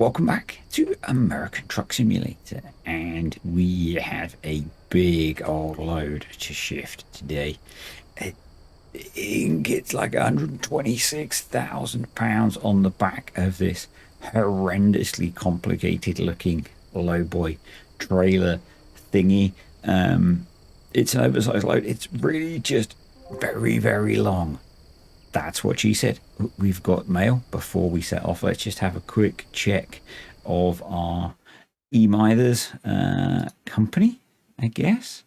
Welcome back to American Truck Simulator, and we have a big old load to shift today. I think it's like 126,000 pounds on the back of this horrendously complicated looking lowboy trailer thingy. It's an oversized load. It's really just very, very long. That's what she said. We've got mail before we set off. Let's just have a quick check of our eMithers company, I guess.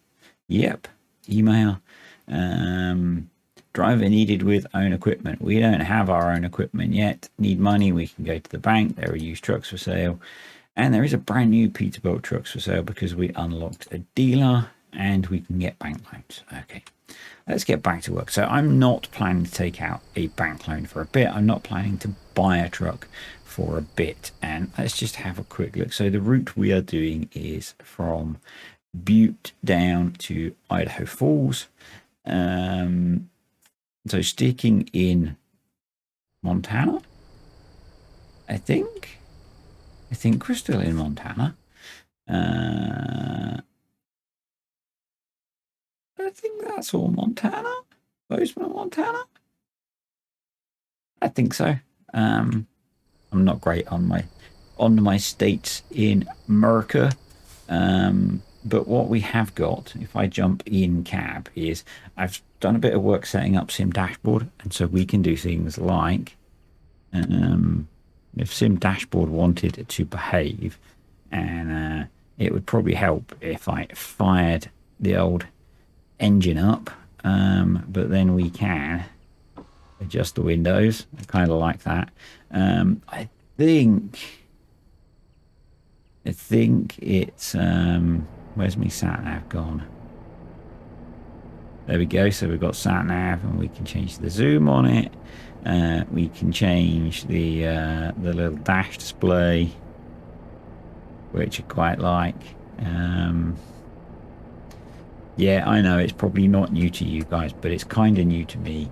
Yep, email. Driver needed with own equipment. We don't have our own equipment yet. Need money. We can go to the bank. There are used trucks for sale. And there is a brand new Peterbilt trucks for sale because we unlocked a dealer and we can get bank loans. Okay. Let's get back to work. So I'm not planning to take out a bank loan for a bit. I'm not planning to buy a truck for a bit. And let's just have a quick look. So the route we are doing is from Butte down to Idaho Falls. So sticking in Montana, I think we're still in Montana. I think that's all Montana. Bozeman, Montana. I think so. I'm not great on my states in America. But what we have got, if I jump in cab, is I've done a bit of work setting up Sim Dashboard, and so we can do things like if Sim Dashboard wanted to behave, and it would probably help if I fired the old engine up, but then we can adjust the windows. I kind of like that. I think it's where's my sat nav gone? There we go. So we've got sat nav, and we can change the zoom on it. We can change the little dash display, which I quite like. Yeah, I know it's probably not new to you guys, but it's kind of new to me.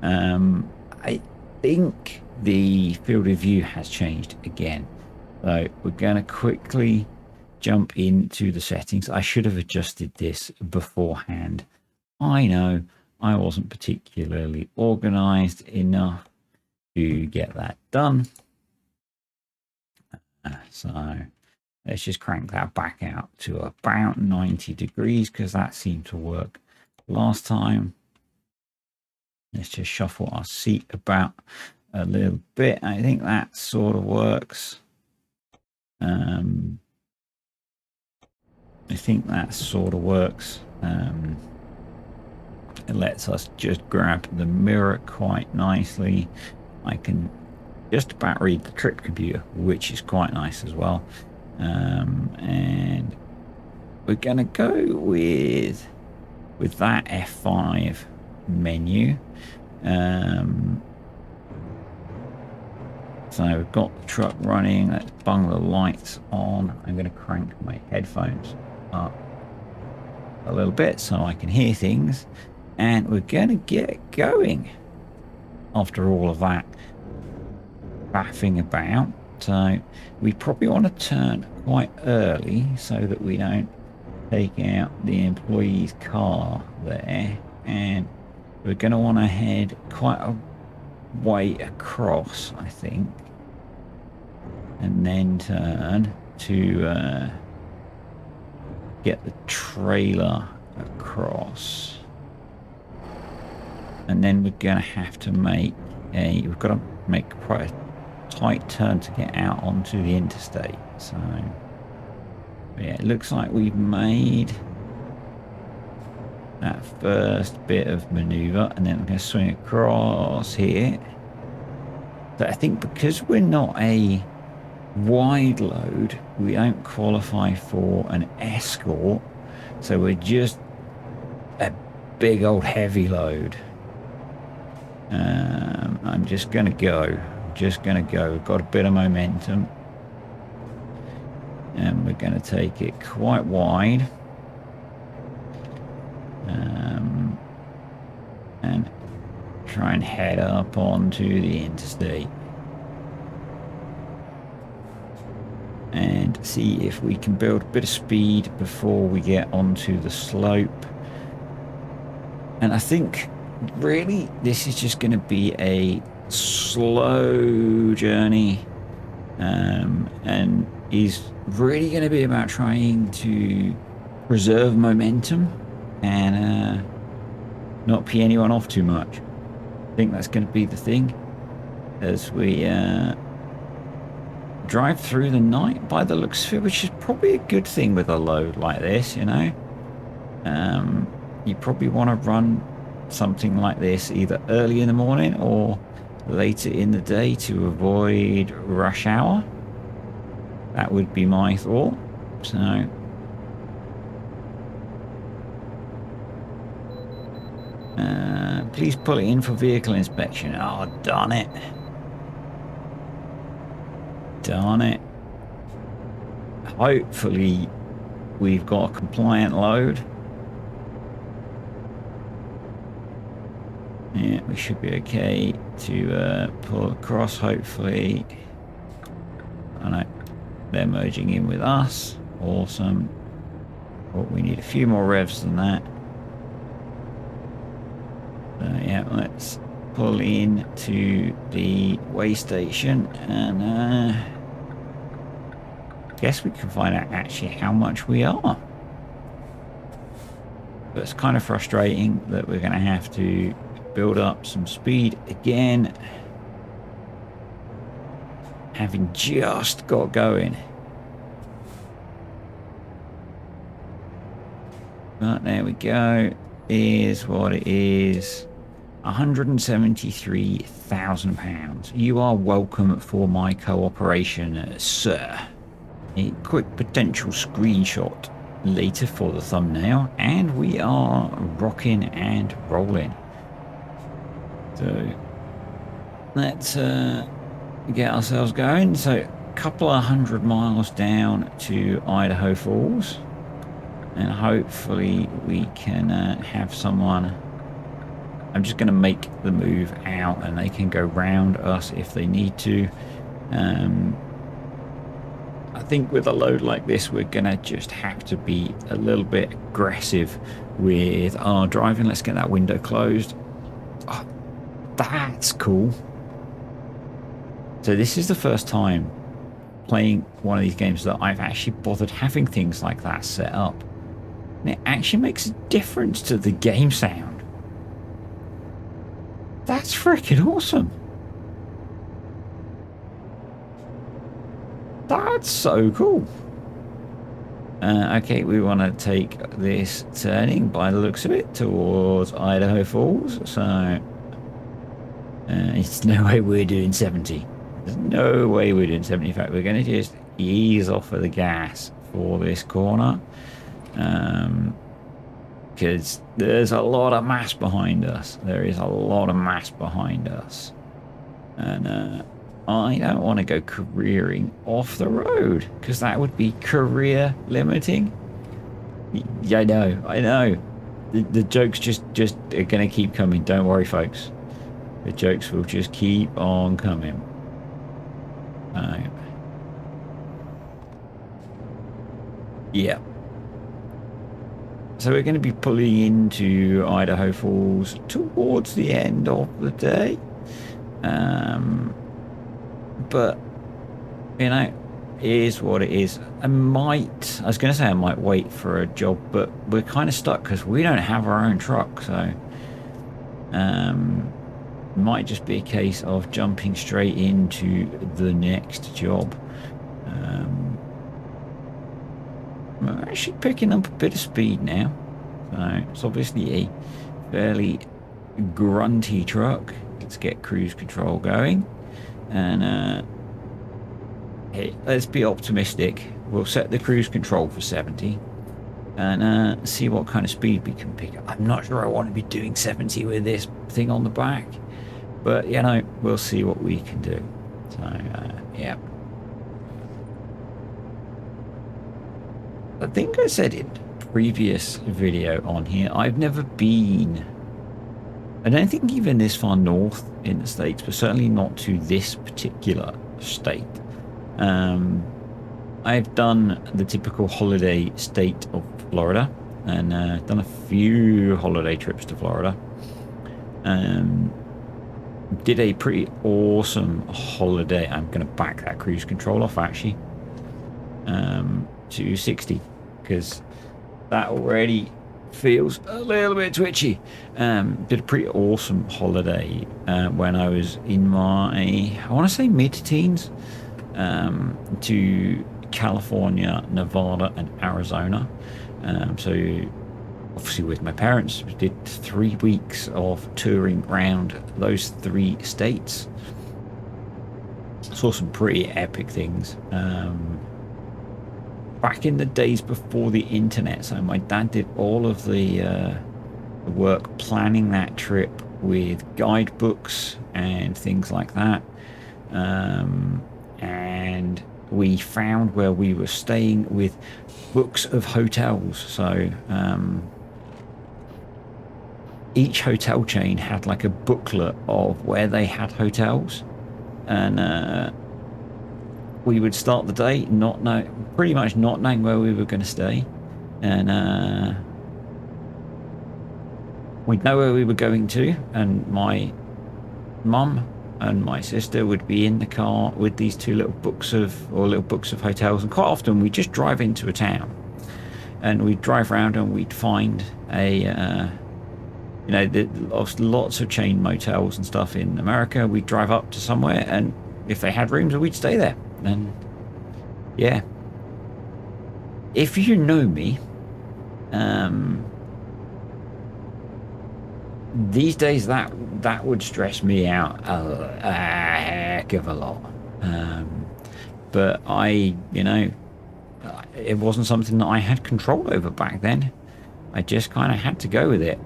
I think the field of view has changed again. So we're going to quickly jump into the settings. I should have adjusted this beforehand. I know I wasn't particularly organized enough to get that done. So let's just crank that back out to about 90 degrees because that seemed to work last time. Let's just shuffle our seat about a little bit. I think that sort of works. I think that sort of works. It lets us just grab the mirror quite nicely. I can just about read the trip computer, which is quite nice as well. And we're going to go with that F5 menu. So we've got the truck running. Let's bung the lights on. I'm going to crank my headphones up a little bit so I can hear things, and we're going to get going after all of that faffing about. So we probably want to turn quite early so that we don't take out the employee's car there, and we're going to want to head quite a way across, I think, and then turn to get the trailer across, and then we're going to have to make we've got to make quite a tight turn to get out onto the interstate. So yeah, it looks like we've made that first bit of maneuver, and then we're going to swing across here. So I think because we're not a wide load, we don't qualify for an escort, so we're just a big old heavy load. I'm just gonna go. We've got a bit of momentum, and we're going to take it quite wide, and try and head up onto the interstate. and see if we can build a bit of speed before we get onto the slope. And I think really this is just going to be a slow journey, and is really going to be about trying to preserve momentum and not pee anyone off too much. I think that's going to be the thing as we drive through the night by the looks of it, which is probably a good thing with a load like this, you know. You probably want to run something like this either early in the morning or later in the day to avoid rush hour. That would be my thought. So please pull it in for vehicle inspection. Oh, darn it. Darn it. Hopefully we've got a compliant load. Yeah, we should be okay to pull across, hopefully. I know they're merging in with us. Awesome. But we need a few more revs than that. So yeah, let's pull in to the way station and guess we can find out actually how much we are. But it's kind of frustrating that we're going to have to build up some speed again, having just got going. But there we go. Is what it is. £173,000. You are welcome for my cooperation, sir. A quick potential screenshot later for the thumbnail, and we are rocking and rolling. So let's get ourselves going. So a couple of 100 miles down to Idaho Falls, and hopefully we can have someone. I'm just going to make the move out and they can go round us if they need to. I think with a load like this, we're going to just have to be a little bit aggressive with our driving. Let's get that window closed. Oh, that's cool. So this is the first time playing one of these games that I've actually bothered having things like that set up. And it actually makes a difference to the game sound. That's freaking awesome. That's so cool. Okay, we want to take this turning by the looks of it towards Idaho Falls. So it's no way we're doing 70. There's no way we're doing 70. In fact, we're going to just ease off of the gas for this corner. Because there's a lot of mass behind us. There is a lot of mass behind us. And I don't want to go careering off the road, because that would be career limiting. Yeah, I know. The jokes just are going to keep coming. Don't worry, folks. The jokes will just keep on coming. Yeah. So we're going to be pulling into Idaho Falls towards the end of the day. But, you know, it is what it is. I was going to say I might wait for a job, but we're kind of stuck because we don't have our own truck. So, it might just be a case of jumping straight into the next job. We're actually picking up a bit of speed now. So it's obviously a fairly grunty truck. Let's get cruise control going. And hey, let's be optimistic. We'll set the cruise control for 70 and see what kind of speed we can pick up. I'm not sure I want to be doing 70 with this thing on the back, but you know, we'll see what we can do. So yeah. I think I said in previous video on here, I've never been, I don't think even this far north in the States, but certainly not to this particular state. I've done the typical holiday state of Florida, and done a few holiday trips to Florida. Um, did a pretty awesome holiday. I'm going to back that cruise control off actually, to 60, because that already feels a little bit twitchy. Did a pretty awesome holiday when I was in my, I want to say mid-teens, to California, Nevada, and Arizona. So obviously with my parents, we did 3 weeks of touring around those 3 states. Saw some pretty epic things. Back in the days before the internet, so my dad did all of the work planning that trip with guidebooks and things like that. And we found where we were staying with books of hotels. So each hotel chain had like a booklet of where they had hotels, and we would start the day pretty much not knowing where we were going to stay, and we'd know where we were going to, and my mum and my sister would be in the car with these 2 little books of hotels, and quite often we'd just drive into a town and we'd drive around and we'd find a lots of chain motels and stuff in America. We'd drive up to somewhere, and if they had rooms, we'd stay there. And yeah, if you know me, these days that would stress me out a heck of a lot. But it wasn't something that I had control over back then. I just kind of had to go with it.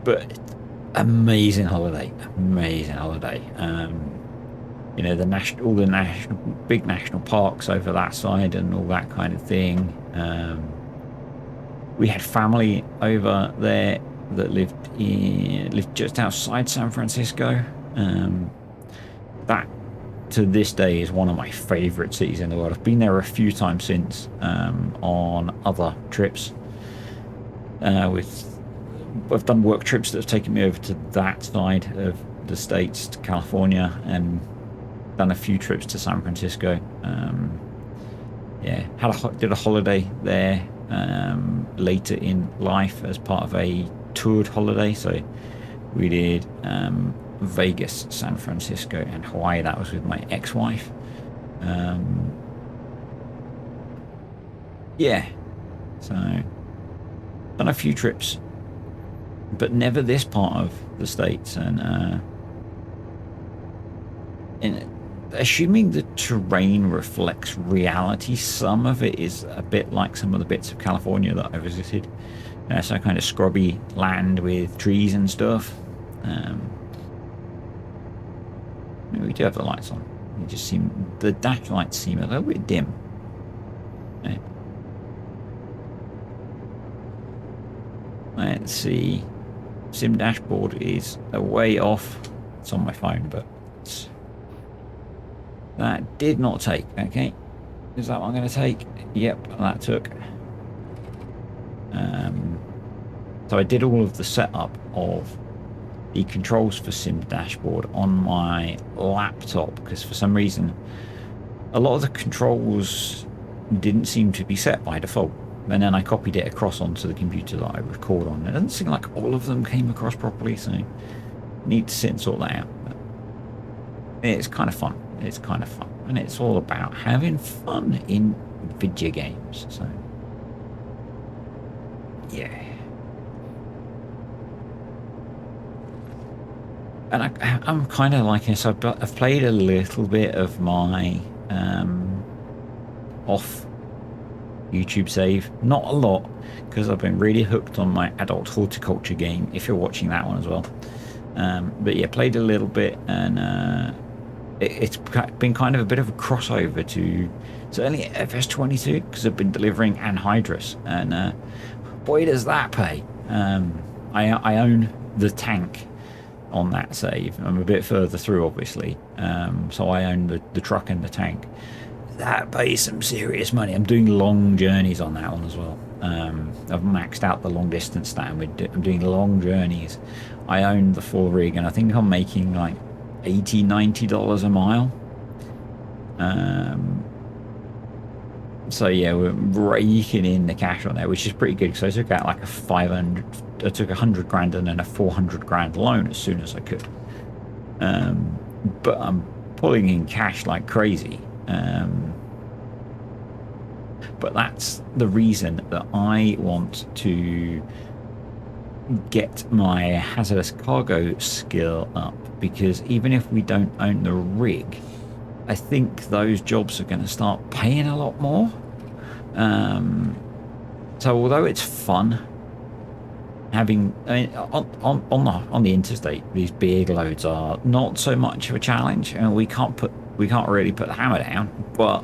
But amazing holiday. All the big national parks over that side and all that kind of thing. We had family over there that lived just outside San Francisco. That to this day is one of my favorite cities in the world. I've been there a few times since, on other trips. I've done work trips that have taken me over to that side of the states, to California, and done a few trips to San Francisco. Did a holiday there later in life as part of a toured holiday. So we did Vegas, San Francisco, and Hawaii. That was with my ex-wife. So done a few trips, but never this part of the states. And assuming the terrain reflects reality, some of it is a bit like some of the bits of California that I visited. So kind of scrubby land with trees and stuff. We do have the lights on. The dash lights seem a little bit dim. Okay. Let's see. Sim dashboard is a way off. It's on my phone, but that did not take. Okay, is that what I'm going to take? Yep, that took. So I did all of the setup of the controls for Sim dashboard on my laptop, because for some reason a lot of the controls didn't seem to be set by default, and then I copied it across onto the computer that I record on. It doesn't seem like all of them came across properly, so I need to sit and sort that out. But it's kind of fun. And it's all about having fun in video games. So yeah. And I'm kind of like this. I've played a little bit of my off YouTube save, not a lot, because I've been really hooked on my adult horticulture game, if you're watching that one as well. But yeah, played a little bit, and it's been kind of a bit of a crossover to certainly FS22, because I've been delivering anhydrous, and boy does that pay. I own the tank on that save. I'm a bit further through, obviously. So I own the truck and the tank. That pays some serious money. I'm doing long journeys on that one as well. I've maxed out the long distance that I'm doing long journeys. I own the full rig, and I think I'm making like $80-90 a mile. So yeah, we're raking in the cash on there, which is pretty good, because I took out like I took 100 grand and then a 400 grand loan as soon as I could. But I'm pulling in cash like crazy. But that's the reason that I want to get my hazardous cargo skill up, because even if we don't own the rig, I think those jobs are going to start paying a lot more. So although it's fun having, I mean, on the interstate, these big loads are not so much of a challenge, and we can't really put the hammer down. But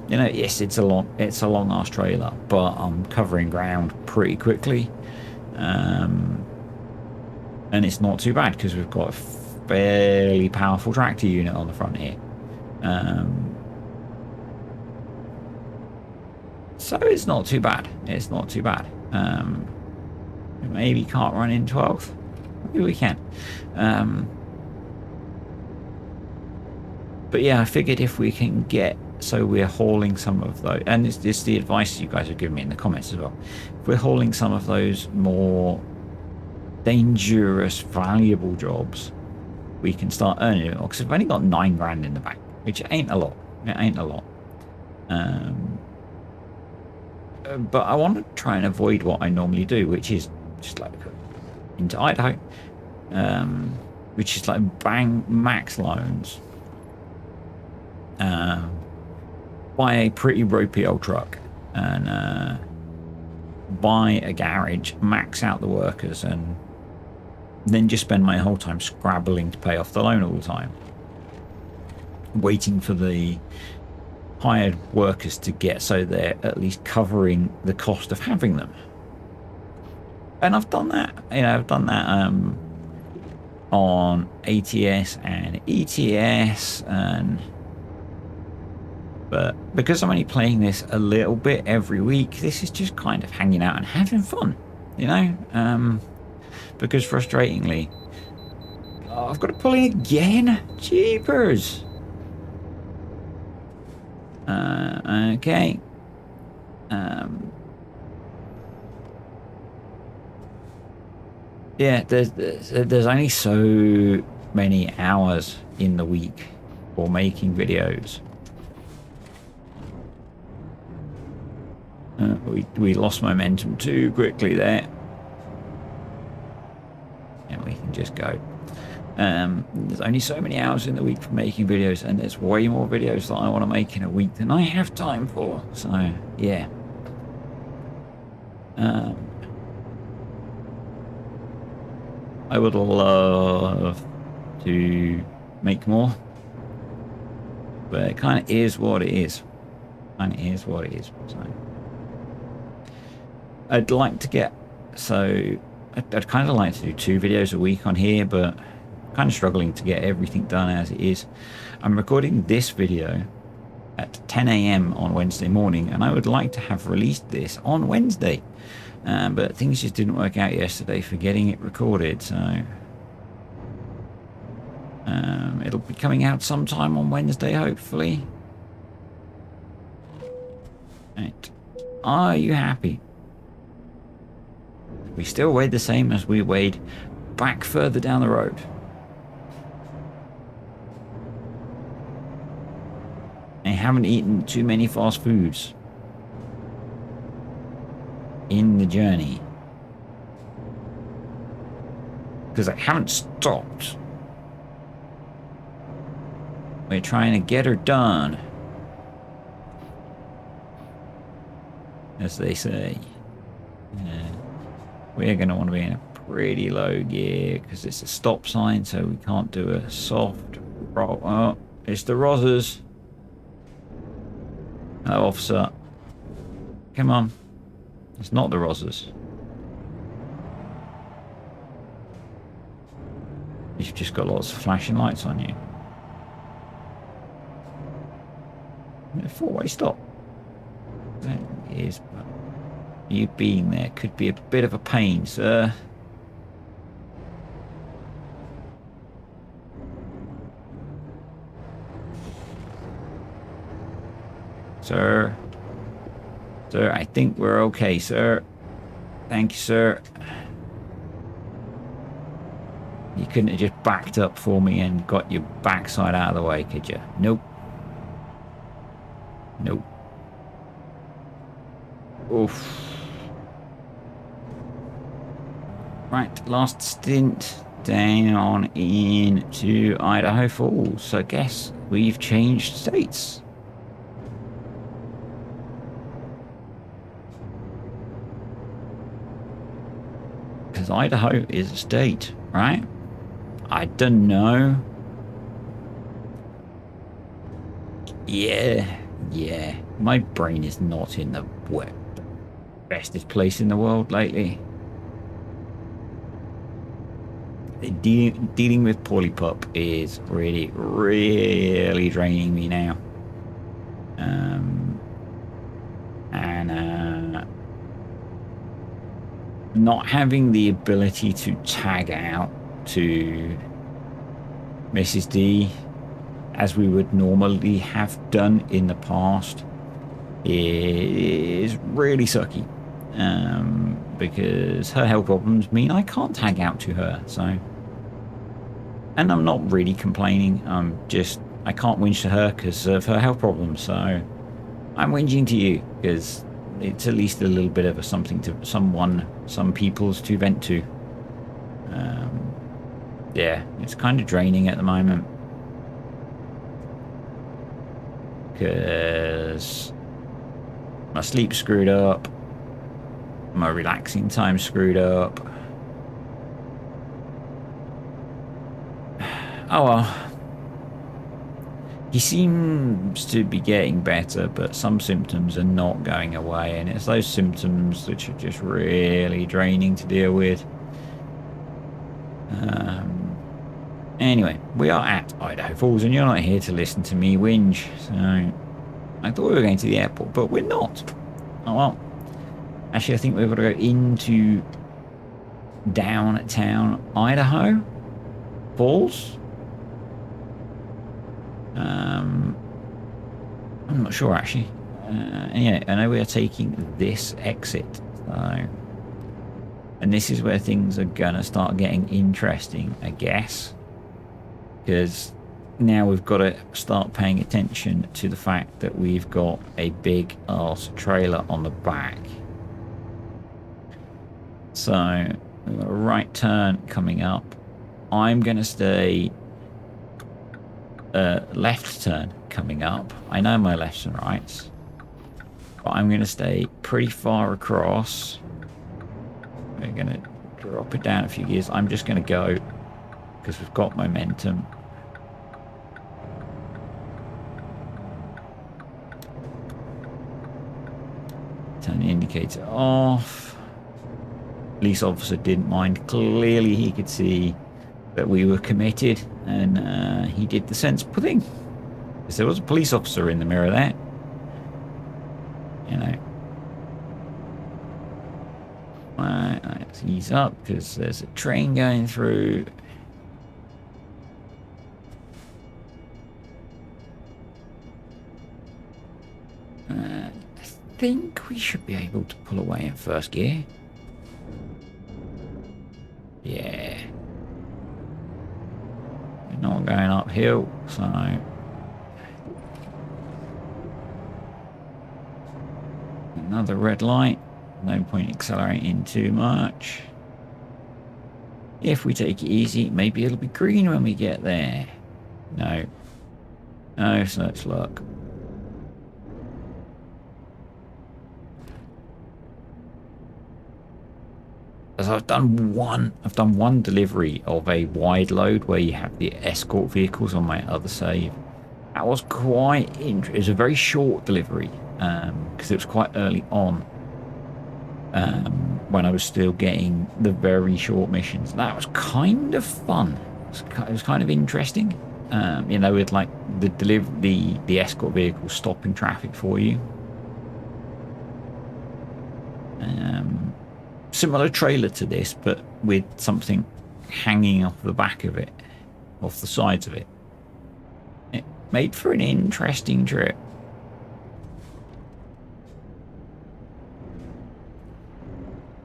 you know, yes, it's a long ass trailer, but I'm covering ground pretty quickly, and it's not too bad because we've got a fairly powerful tractor unit on the front here. So it's not too bad. It's not too bad. Maybe can't run in 12th. Maybe we can. But yeah, I figured if we can get, so we're hauling some of those, and it's the advice you guys have given me in the comments as well. If we're hauling some of those more dangerous, valuable jobs, we can start earning it. Because we've only got 9 grand in the bank, which ain't a lot. It ain't a lot. But I want to try and avoid what I normally do, which is just like into Idaho, which is like bang max loans, buy a pretty ropey old truck, and buy a garage, max out the workers, and then just spend my whole time scrabbling to pay off the loan all the time, waiting for the hired workers to get, so they're at least covering the cost of having them. And I've done that, you know, I've done that on ATS and ETS, but because I'm only playing this a little bit every week, this is just kind of hanging out and having fun, you know. Because frustratingly, I've got to pull in again. Jeepers. Okay. Yeah, there's only so many hours in the week for making videos. We lost momentum too quickly there. And we can just go. There's only so many hours in the week for making videos, and there's way more videos that I want to make in a week than I have time for. So yeah. I would love to make more, but it kind of is what it is. So I'd like to get, I'd kind of like to do 2 videos a week on here, but I'm kind of struggling to get everything done as it is. I'm recording this video at 10 AM on Wednesday morning, and I would like to have released this on Wednesday. But things just didn't work out yesterday for getting it recorded, so it'll be coming out sometime on Wednesday, hopefully. Right. Are you happy? We still weighed the same as we weighed back further down the road. I haven't eaten too many fast foods in the journey, because I haven't stopped. We're trying to get her done, as they say. We're going to want to be in a pretty low gear because it's a stop sign, so we can't do a soft roll. Oh, it's the Rozzers. Hello, officer. Come on. It's not the Rozzers. You've just got lots of flashing lights on you. A four-way stop. That is, but you being there could be a bit of a pain, sir. Sir. Sir, I think we're okay, sir. Thank you, sir. You couldn't have just backed up for me and got your backside out of the way, could you? Nope. Nope. Oof. Right, last stint down into Idaho Falls. So I guess we've changed states. Because Idaho is a state, right? I don't know. Yeah. My brain is not in the bestest place in the world lately. Dealing with Polypup is really, really draining me now. Not having the ability to tag out to Mrs. D as we would normally have done in the past is really sucky, because her health problems mean I can't tag out to her. So, and I'm not really complaining. I can't whinge to her because of her health problems. So I'm whinging to you because it's at least a little bit of something to some people's to vent to. Yeah, it's kind of draining at the moment because my sleep screwed up, my relaxing time screwed up. Oh well. He seems to be getting better, but some symptoms are not going away, and it's those symptoms which are just really draining to deal with. Anyway, we are at Idaho Falls, and you're not here to listen to me whinge. So I thought we were going to the airport, but we're not. Oh well. Actually, I think we've got to go into downtown Idaho Falls. I'm not sure actually. Yeah, I know we are taking this exit, so, and this is where things are gonna start getting interesting, I guess, because now we've got to start paying attention to the fact that we've got a big ass trailer on the back. So we've got a right turn coming up. I'm gonna stay left turn coming up. I know my lefts and rights, but I'm going to stay pretty far across. We're going to drop it down a few gears. I'm just going to go because we've got momentum. Turn the indicator off. Police officer didn't mind. Clearly he could see that we were committed, and he did the sensible thing, because there was a police officer in the mirror there, you know. Let's ease up because there's a train going through. I think we should be able to pull away in first gear. Yeah. Not going uphill, so another red light. No point accelerating too much. If we take it easy, maybe it'll be green when we get there. No such luck. As I've done one delivery of a wide load where you have the escort vehicles on my other save. That was quite interesting. It was a very short delivery because it was quite early on when I was still getting the very short missions. That was kind of fun. It was kind of interesting. You know, with like the escort vehicle stopping traffic for you. Similar trailer to this, but with something hanging off the back of it, off the sides of it. It made for an interesting trip.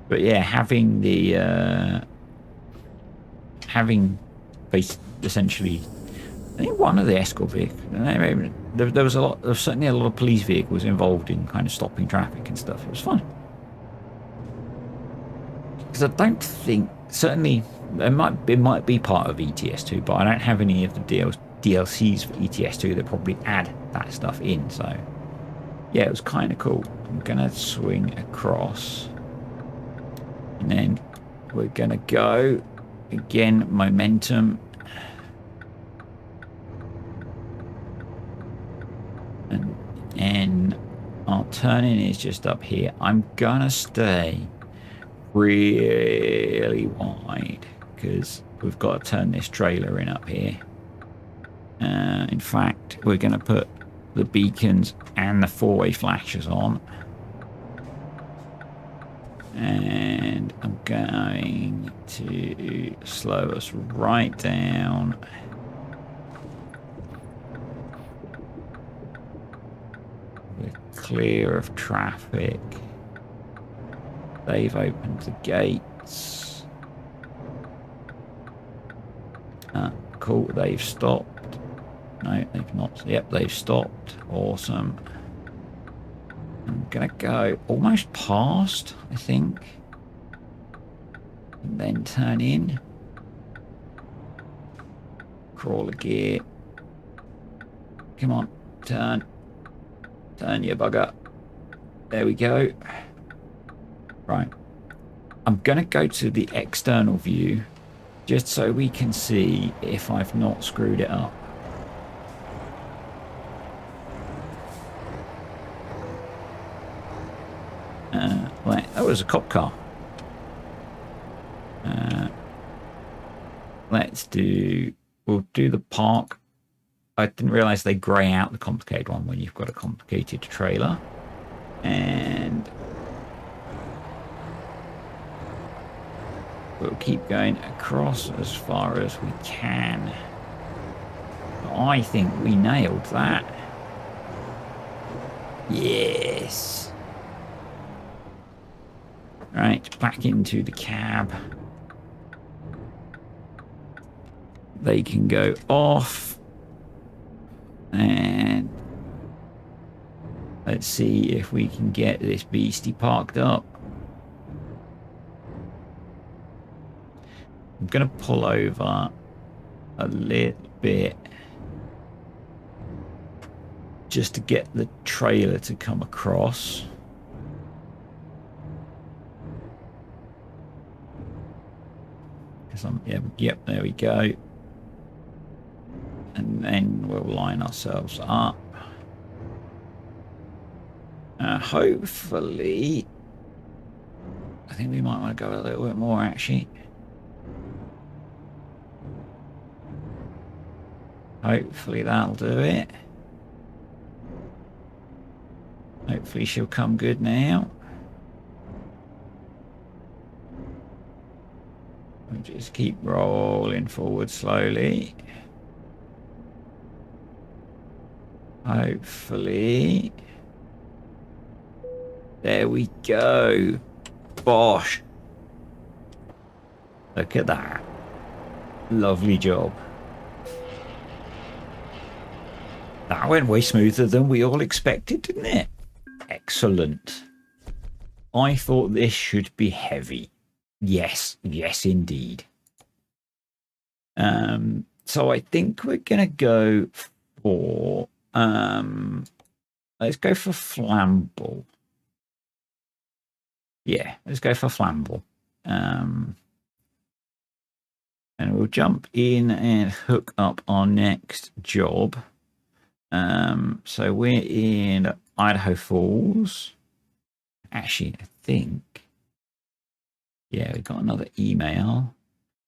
But yeah, having essentially, I think one of the escort vehicles. There was a lot. There was certainly a lot of police vehicles involved in kind of stopping traffic and stuff. It was fun. Because I don't think, certainly it might be part of ETS2, but I don't have any of the DLCs for ETS2 that probably add that stuff in. So yeah, it was kind of cool. I'm gonna swing across, and then we're gonna go again. Momentum, and our turning is just up here. I'm gonna stay really wide because we've got to turn this trailer in up here. In fact, we're going to put the beacons and the four-way flashers on, and I'm going to slow us right down. We're clear of traffic. They've opened the gates. Cool, they've stopped. No, they've not. Yep, they've stopped. Awesome. I'm gonna go almost past, I think. And then turn in. Crawler gear. Come on, turn. Turn, you bugger. There we go. Right, I'm going to go to the external view just so we can see if I've not screwed it up. Right, that was a cop car. We'll do the park. I didn't realize they grey out the complicated one when you've got a complicated trailer. And we'll keep going across as far as we can. I think we nailed that. Yes. Right, back into the cab. They can go off. And let's see if we can get this beastie parked up. I'm going to pull over a little bit just to get the trailer to come across. Yep, there we go. And then we'll line ourselves up. Hopefully, I think we might want to go a little bit more actually. Hopefully that'll do it. Hopefully she'll come good now. We'll just keep rolling forward slowly. Hopefully. There we go. Bosh. Look at that. Lovely job. That went way smoother than we all expected, didn't it? Excellent. I thought this should be heavy. Yes, yes indeed. So I think we're gonna go for let's go for flammable. Yeah, let's go for flammable. And we'll jump in and hook up our next job. So we're in Idaho Falls. Actually, I think, yeah, we got another email.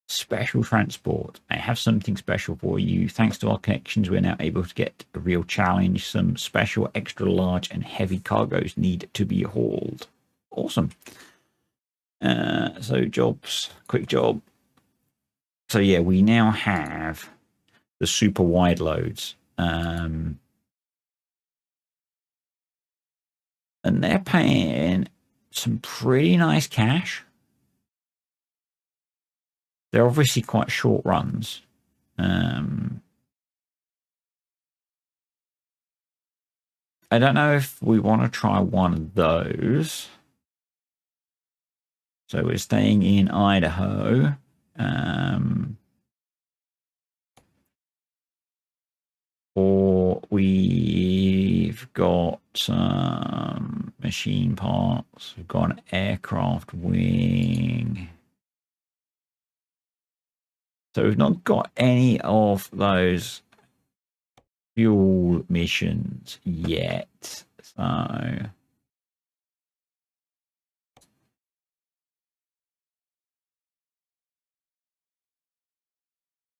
Special transport. I have something special for you. Thanks to our connections, we're now able to get a real challenge. Some special extra large and heavy cargoes need to be hauled. Awesome. So jobs, quick job. So yeah, we now have the super wide loads. And they're paying some pretty nice cash. They're obviously quite short runs. I don't know if we want to try one of those. So we're staying in Idaho. Or we've got some machine parts. We've got an aircraft wing. So we've not got any of those fuel missions yet. So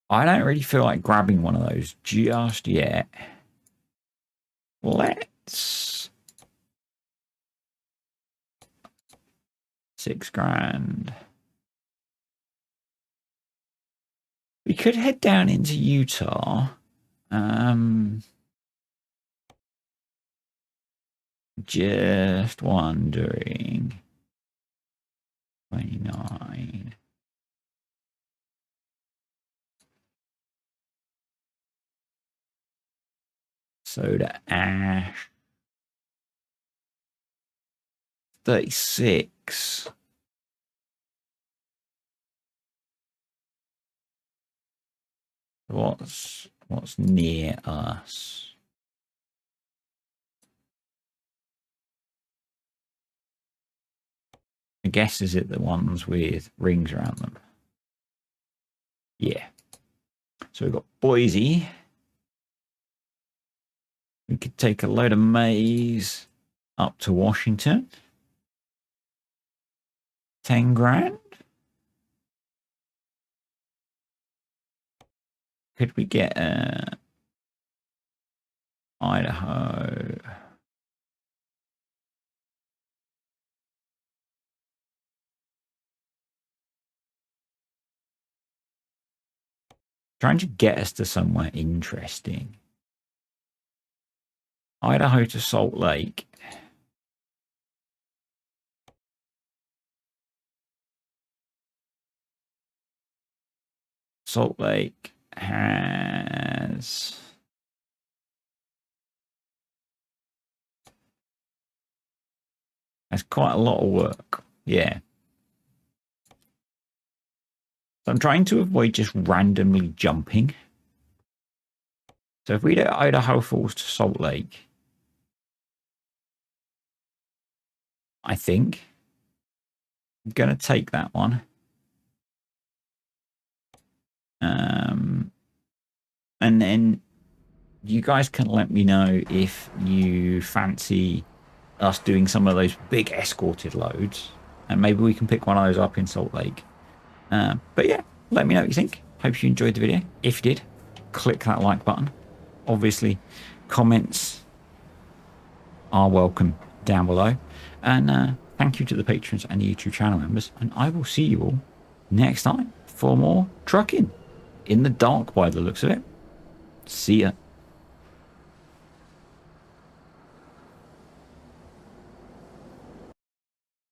I don't really feel like grabbing one of those just yet. Let's $6,000. We could head down into Utah. Just wondering. 29. Soda ash. 36. What's near us? I guess is it the ones with rings around them? Yeah. So we've got Boise. We could take a load of maize up to Washington. 10 grand. Could we get Idaho? Trying to get us to somewhere interesting. Idaho to Salt Lake. Salt Lake has quite a lot of work. Yeah. So I'm trying to avoid just randomly jumping. So if we do Idaho Falls to Salt Lake, I think I'm going to take that one. And then you guys can let me know if you fancy us doing some of those big escorted loads. And maybe we can pick one of those up in Salt Lake. But yeah, let me know what you think. Hope you enjoyed the video. If you did, click that like button. Obviously, comments are welcome down below. And thank you to the patrons and the YouTube channel members. And I will see you all next time for more trucking in the dark by the looks of it. See ya.